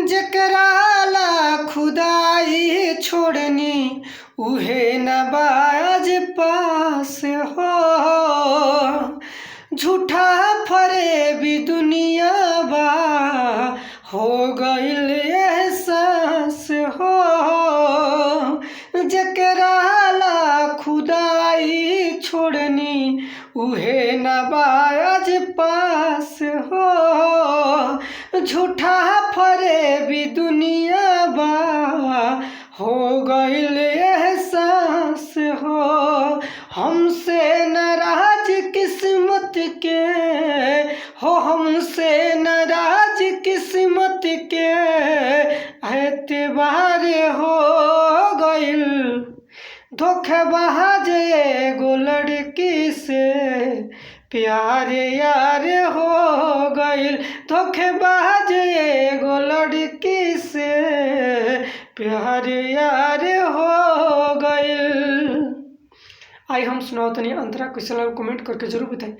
जकराला खुदाई छोड़नी उहे न बाज पास हो। झूठा फरेबी दुनिया बा हो गइल एहसास हो। जकराला खुदाई छोड़नी उहे न बाज पास हो। झूठा फरेबी दुनिया बा हो गइल एहसास हो। हमसे नाराज किस्मत के हो, हमसे नाराज किस्मत के एतबार हो गइल। धोखेबाज एगो लड़की से प्यार यार हो गइल। धोखेबाज एगो लड़की से प्यार यार हो गइल। आई हम सुनाओ तनी अंतरा कैसा लगा कमेंट करके जरूर बताएं।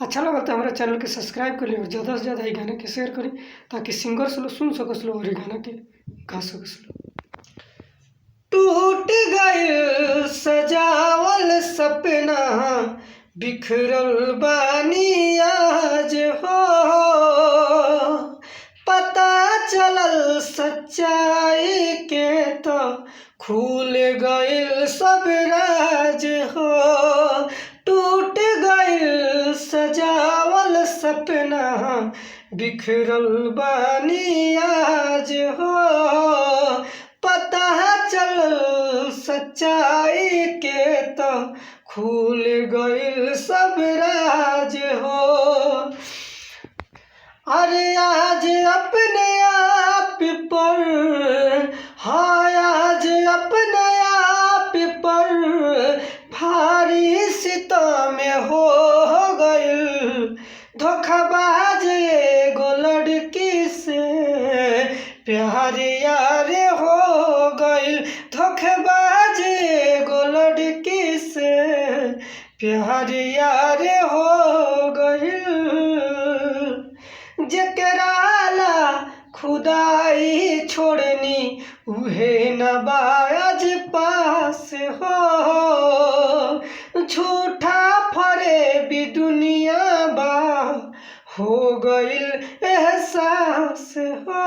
अच्छा लगा तो हमारे चैनल के सब्सक्राइब कर लिया और ज़्यादा से ज़्यादा ये गाने के शेयर करें ताकि सिंगर से लोग सुन सकस लो और ये गाना के गा सकस लो। टूट गइल सजावल सपना बिखरल बानी आज हो। पता चलल सच्चाई के तो खुल गइल सब राज हो। टूट गइल सजावल सपना बिखरल बानी आज हो। पता चलल सच्चाई के तो खुल गइल सब राज हो। अरे आज अपने आप पर, हाँ आज अपने आप पर भारी सितम हो गइल। धोखाबाज एगो लड़की से प्यार यार हो गइल। धोखेबाज एगो लड़की से प्यार यार हो गइल। जकराला खुदाई छोड़नी उहे न बाज पास हो। झूठा फरेबी दुनिया बा हो गइल एहसास हो।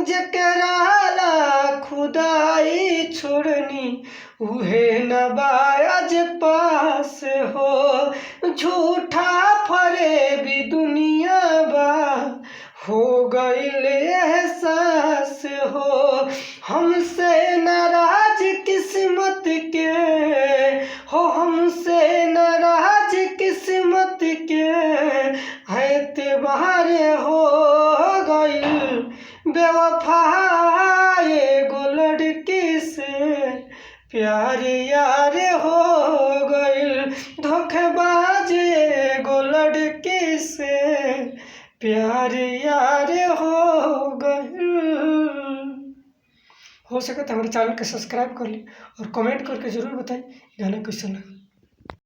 जकराला खुदाई छोड़नी उहे न बाज पास हो। झूठा फरेबी दुनिया बा हो गइल एहसास हो। हमसे नाराज किस्मत के हो, हमसे नाराज किस्मत के एतबार हो गइल। बेवफा एगो लड़की से प्यार यार हो गइल। धोखेबाज एगो लड़की से प्यार यार हो गइल। हो सके तो हमारे चैनल के सब्सक्राइब कर ली और कमेंट करके ज़रूर बताएं गाना कैसा लगा।